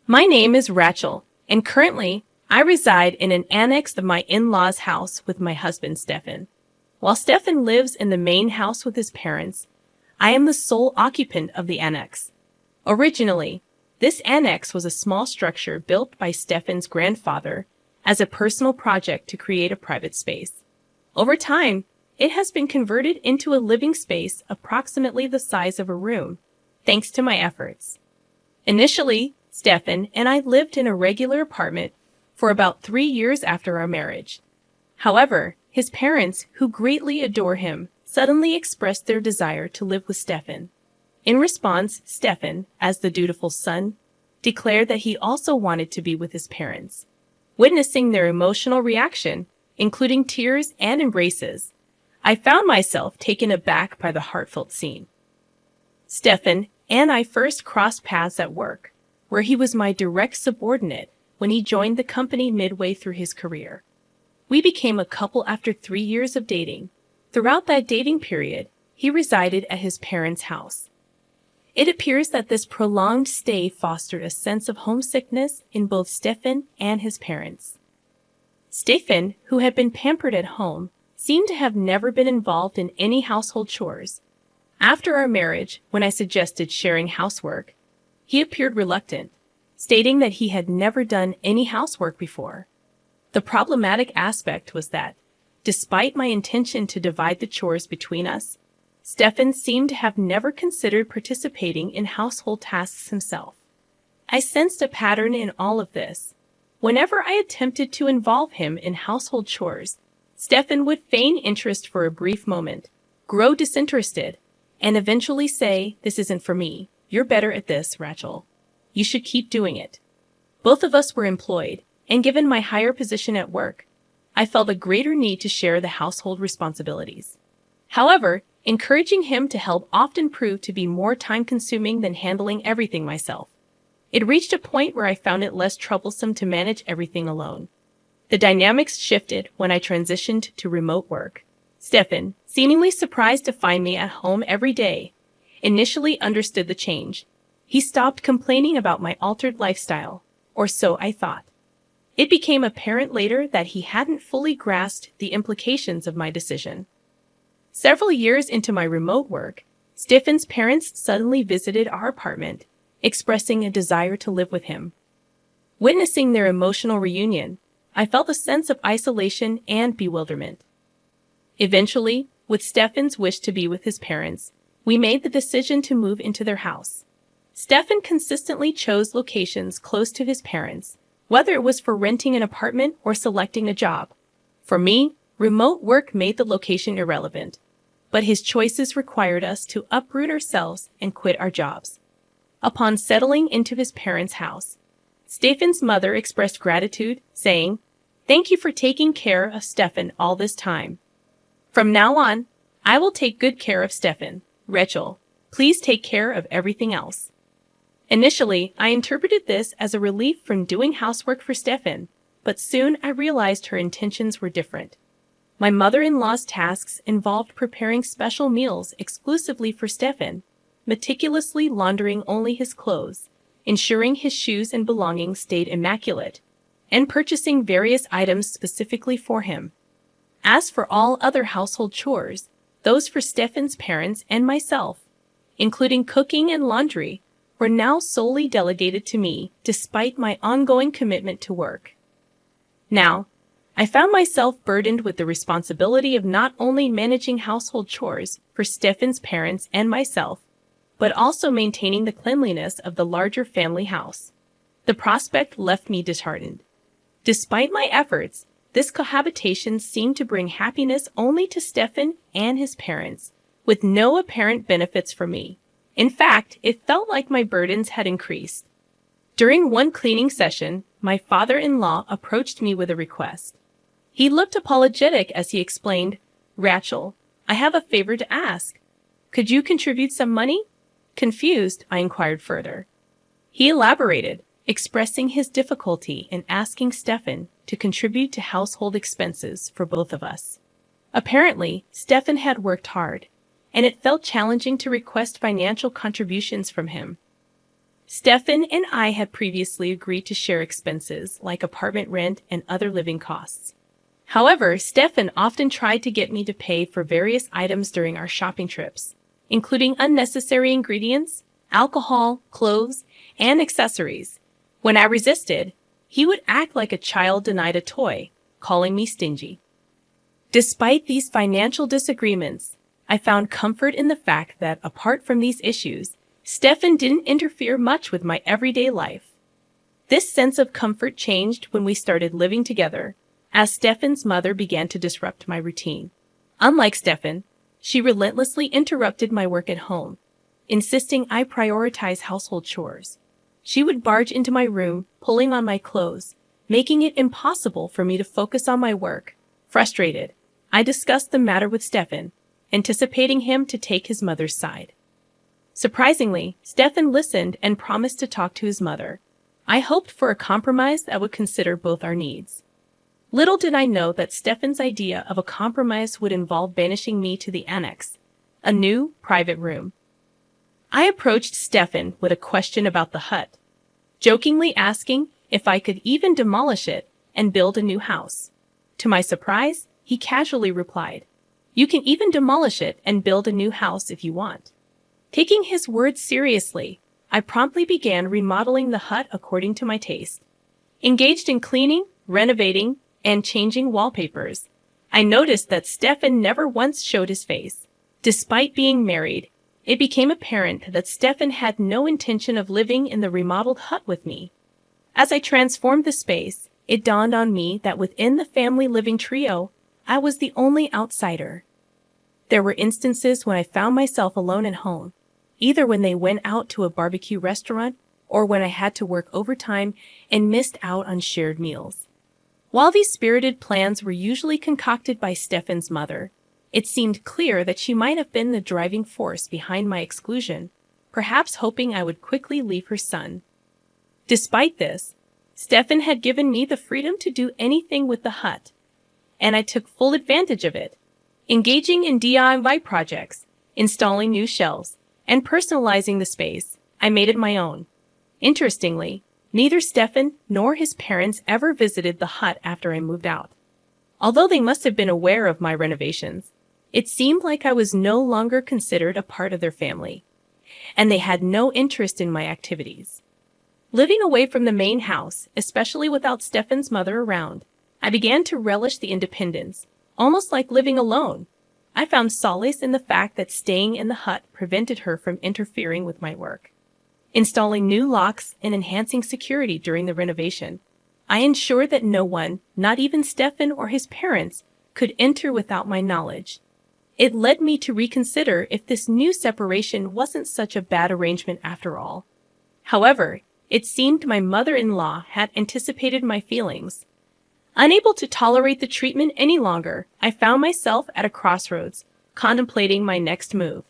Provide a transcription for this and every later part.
My name is Rachel, and currently, I reside in an annex of my in-laws' house with my husband, Stefan. While Stefan lives in the main house with his parents, I am the sole occupant of the annex. Originally, this annex was a small structure built by Stefan's grandfather as a personal project to create a private space. Over time, it has been converted into a living space approximately the size of a room, thanks to my efforts. Initially, Stefan and I lived in a regular apartment for about 3 years after our marriage. However, his parents, who greatly adore him, suddenly expressed their desire to live with Stefan. In response, Stefan, as the dutiful son, declared that he also wanted to be with his parents. Witnessing their emotional reaction, including tears and embraces, I found myself taken aback by the heartfelt scene. Stefan and I first crossed paths at work, where he was my direct subordinate when he joined the company midway through his career. We became a couple after 3 years of dating. Throughout that dating period, he resided at his parents' house. It appears that this prolonged stay fostered a sense of homesickness in both Stefan and his parents. Stefan, who had been pampered at home, seemed to have never been involved in any household chores. After our marriage, when I suggested sharing housework, he appeared reluctant, stating that he had never done any housework before. The problematic aspect was that, despite my intention to divide the chores between us, Stefan seemed to have never considered participating in household tasks himself. I sensed a pattern in all of this. Whenever I attempted to involve him in household chores, Stefan would feign interest for a brief moment, grow disinterested, and eventually say, "This isn't for me. You're better at this, Rachel. You should keep doing it." Both of us were employed, and given my higher position at work, I felt a greater need to share the household responsibilities. However, encouraging him to help often proved to be more time-consuming than handling everything myself. It reached a point where I found it less troublesome to manage everything alone. The dynamics shifted when I transitioned to remote work. Stefan, seemingly surprised to find me at home every day, initially understood the change. He stopped complaining about my altered lifestyle, or so I thought. It became apparent later that he hadn't fully grasped the implications of my decision. Several years into my remote work, Stefan's parents suddenly visited our apartment, expressing a desire to live with him. Witnessing their emotional reunion, I felt a sense of isolation and bewilderment. Eventually, with Stefan's wish to be with his parents, we made the decision to move into their house. Stefan consistently chose locations close to his parents, whether it was for renting an apartment or selecting a job. For me, remote work made the location irrelevant, but his choices required us to uproot ourselves and quit our jobs. Upon settling into his parents' house, Stefan's mother expressed gratitude, saying, "Thank you for taking care of Stefan all this time. From now on, I will take good care of Stefan. Rachel, please take care of everything else." Initially, I interpreted this as a relief from doing housework for Stefan, but soon I realized her intentions were different. My mother-in-law's tasks involved preparing special meals exclusively for Stefan, meticulously laundering only his clothes, ensuring his shoes and belongings stayed immaculate, and purchasing various items specifically for him. As for all other household chores, those for Stefan's parents and myself, including cooking and laundry, were now solely delegated to me despite my ongoing commitment to work. Now, I found myself burdened with the responsibility of not only managing household chores for Stefan's parents and myself, but also maintaining the cleanliness of the larger family house. The prospect left me disheartened. Despite my efforts, this cohabitation seemed to bring happiness only to Stefan and his parents, with no apparent benefits for me. In fact, it felt like my burdens had increased. During one cleaning session, my father-in-law approached me with a request. He looked apologetic as he explained, "Rachel, I have a favor to ask. Could you contribute some money?" Confused, I inquired further. He elaborated, expressing his difficulty in asking Stefan to contribute to household expenses for both of us. Apparently, Stefan had worked hard, and it felt challenging to request financial contributions from him. Stefan and I had previously agreed to share expenses like apartment rent and other living costs. However, Stefan often tried to get me to pay for various items during our shopping trips, including unnecessary ingredients, alcohol, clothes, and accessories. When I resisted, he would act like a child denied a toy, calling me stingy. Despite these financial disagreements, I found comfort in the fact that, apart from these issues, Stefan didn't interfere much with my everyday life. This sense of comfort changed when we started living together, as Stefan's mother began to disrupt my routine. Unlike Stefan, she relentlessly interrupted my work at home, insisting I prioritize household chores. She would barge into my room, pulling on my clothes, making it impossible for me to focus on my work. Frustrated, I discussed the matter with Stefan, anticipating him to take his mother's side. Surprisingly, Stefan listened and promised to talk to his mother. I hoped for a compromise that would consider both our needs. Little did I know that Stefan's idea of a compromise would involve banishing me to the annex, a new, private room. I approached Stefan with a question about the hut, jokingly asking if I could even demolish it and build a new house. To my surprise, he casually replied, "You can even demolish it and build a new house if you want." Taking his words seriously, I promptly began remodeling the hut according to my taste. Engaged in cleaning, renovating, and changing wallpapers, I noticed that Stefan never once showed his face. Despite being married, it became apparent that Stefan had no intention of living in the remodeled hut with me. As I transformed the space, it dawned on me that within the family living trio, I was the only outsider. There were instances when I found myself alone at home, either when they went out to a barbecue restaurant or when I had to work overtime and missed out on shared meals. While these spirited plans were usually concocted by Stefan's mother, it seemed clear that she might have been the driving force behind my exclusion, perhaps hoping I would quickly leave her son. Despite this, Stefan had given me the freedom to do anything with the hut, and I took full advantage of it, engaging in DIY projects, installing new shelves, and personalizing the space. I made it my own. Interestingly, neither Stefan nor his parents ever visited the hut after I moved out. Although they must have been aware of my renovations, it seemed like I was no longer considered a part of their family, and they had no interest in my activities. Living away from the main house, especially without Stefan's mother around, I began to relish the independence, almost like living alone. I found solace in the fact that staying in the hut prevented her from interfering with my work. Installing new locks and enhancing security during the renovation, I ensured that no one, not even Stefan or his parents, could enter without my knowledge. It led me to reconsider if this new separation wasn't such a bad arrangement after all. However, it seemed my mother-in-law had anticipated my feelings. Unable to tolerate the treatment any longer, I found myself at a crossroads, contemplating my next move.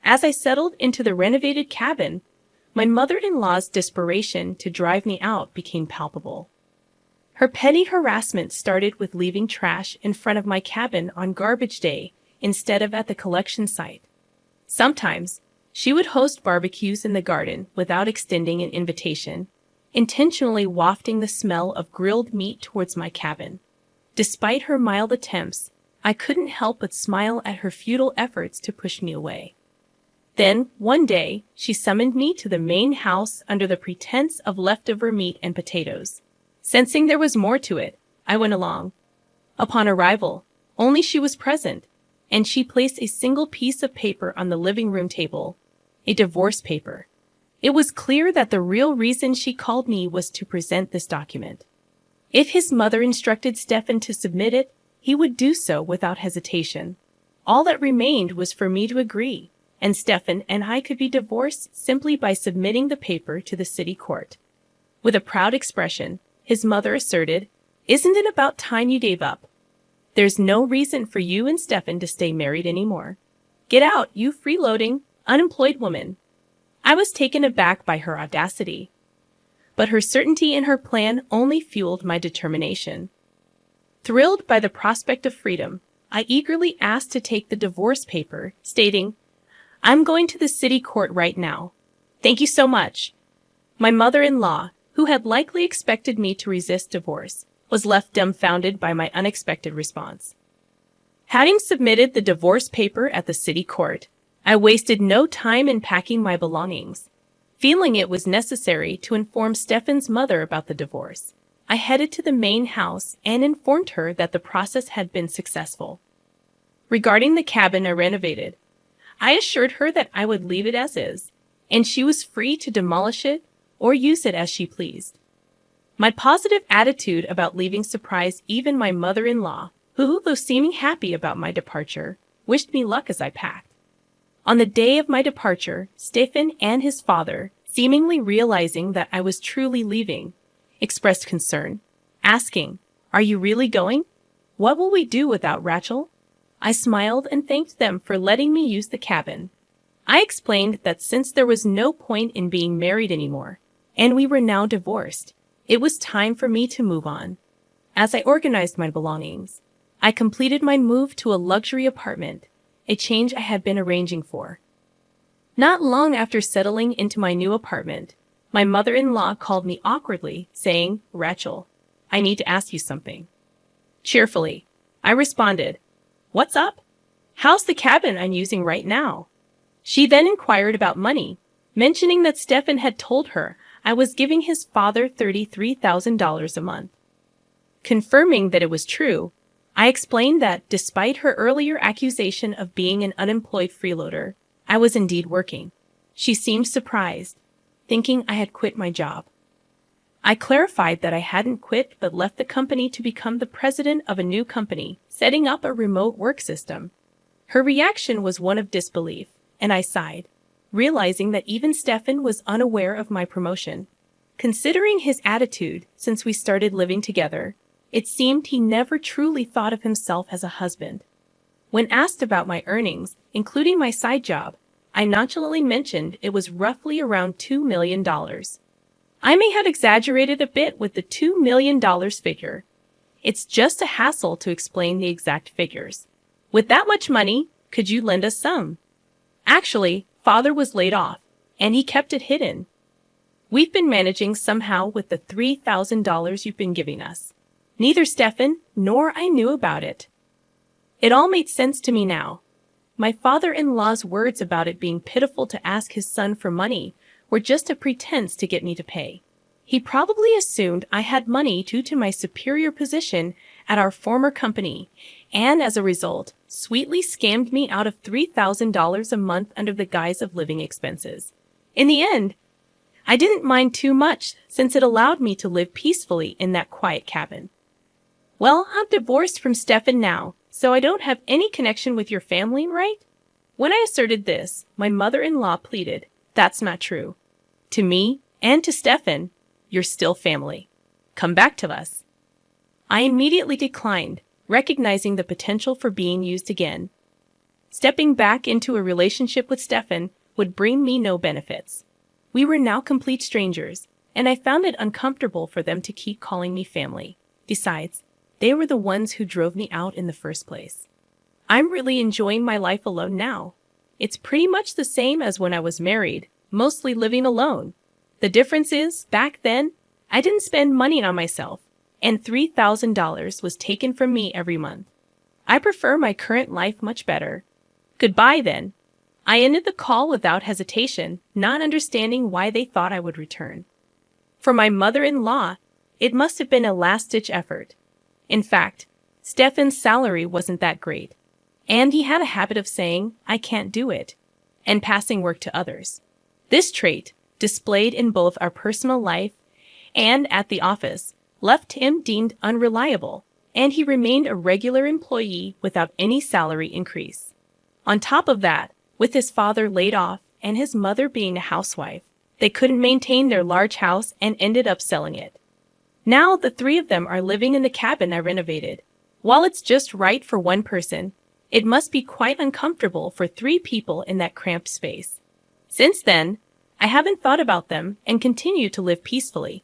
As I settled into the renovated cabin, my mother-in-law's desperation to drive me out became palpable. Her petty harassment started with leaving trash in front of my cabin on garbage day instead of at the collection site. Sometimes, she would host barbecues in the garden without extending an invitation, intentionally wafting the smell of grilled meat towards my cabin. Despite her mild attempts, I couldn't help but smile at her futile efforts to push me away. Then, one day, she summoned me to the main house under the pretense of leftover meat and potatoes. Sensing there was more to it, I went along. Upon arrival, only she was present, and she placed a single piece of paper on the living room table, a divorce paper. It was clear that the real reason she called me was to present this document. If his mother instructed Stefan to submit it, he would do so without hesitation. All that remained was for me to agree, and Stefan and I could be divorced simply by submitting the paper to the city court. With a proud expression, his mother asserted, "Isn't it about time you gave up? There's no reason for you and Stefan to stay married anymore. Get out, you freeloading, unemployed woman." I was taken aback by her audacity, but her certainty in her plan only fueled my determination. Thrilled by the prospect of freedom, I eagerly asked to take the divorce paper, stating, "I'm going to the city court right now. Thank you so much." My mother-in-law, who had likely expected me to resist divorce, was left dumbfounded by my unexpected response. Having submitted the divorce paper at the city court, I wasted no time in packing my belongings. Feeling it was necessary to inform Stefan's mother about the divorce, I headed to the main house and informed her that the process had been successful. Regarding the cabin I renovated, I assured her that I would leave it as is, and she was free to demolish it or use it as she pleased. My positive attitude about leaving surprised even my mother-in-law, who, though seeming happy about my departure, wished me luck as I packed. On the day of my departure, Stefan and his father, seemingly realizing that I was truly leaving, expressed concern, asking, "Are you really going? What will we do without Rachel?" I smiled and thanked them for letting me use the cabin. I explained that since there was no point in being married anymore, and we were now divorced, it was time for me to move on. As I organized my belongings, I completed my move to a luxury apartment, a change I had been arranging for. Not long after settling into my new apartment, my mother-in-law called me awkwardly, saying, "Rachel, I need to ask you something." Cheerfully, I responded, "What's up? How's the cabin I'm using right now?" She then inquired about money, mentioning that Stefan had told her I was giving his father $33,000 a month. Confirming that it was true, I explained that despite her earlier accusation of being an unemployed freeloader, I was indeed working. She seemed surprised, thinking I had quit my job. I clarified that I hadn't quit but left the company to become the president of a new company, setting up a remote work system. Her reaction was one of disbelief, and I sighed, realizing that even Stefan was unaware of my promotion. Considering his attitude since we started living together, it seemed he never truly thought of himself as a husband. When asked about my earnings, including my side job, I nonchalantly mentioned it was roughly around $2 million. I may have exaggerated a bit with the $2 million figure. It's just a hassle to explain the exact figures. With that much money, could you lend us some? Actually, Father was laid off, and he kept it hidden. We've been managing somehow with the $3,000 you've been giving us. Neither Stefan nor I knew about it. It all made sense to me now. My father-in-law's words about it being pitiful to ask his son for money were just a pretense to get me to pay. He probably assumed I had money due to my superior position at our former company, and as a result, sweetly scammed me out of $3,000 a month under the guise of living expenses. In the end, I didn't mind too much since it allowed me to live peacefully in that quiet cabin. "Well, I'm divorced from Stefan now, so I don't have any connection with your family, right?" When I asserted this, my mother-in-law pleaded, "That's not true. To me and to Stefan, you're still family. Come back to us." I immediately declined, recognizing the potential for being used again. Stepping back into a relationship with Stefan would bring me no benefits. We were now complete strangers, and I found it uncomfortable for them to keep calling me family. Besides, they were the ones who drove me out in the first place. I'm really enjoying my life alone now. It's pretty much the same as when I was married, mostly living alone. The difference is, back then, I didn't spend money on myself, and $3,000 was taken from me every month. I prefer my current life much better. Goodbye, then. I ended the call without hesitation, not understanding why they thought I would return. For my mother-in-law, it must have been a last-ditch effort. In fact, Stefan's salary wasn't that great, and he had a habit of saying, "I can't do it," and passing work to others. This trait, displayed in both our personal life and at the office, left him deemed unreliable, and he remained a regular employee without any salary increase. On top of that, with his father laid off and his mother being a housewife, they couldn't maintain their large house and ended up selling it. Now the three of them are living in the cabin I renovated. While it's just right for one person, it must be quite uncomfortable for three people in that cramped space. Since then, I haven't thought about them and continue to live peacefully.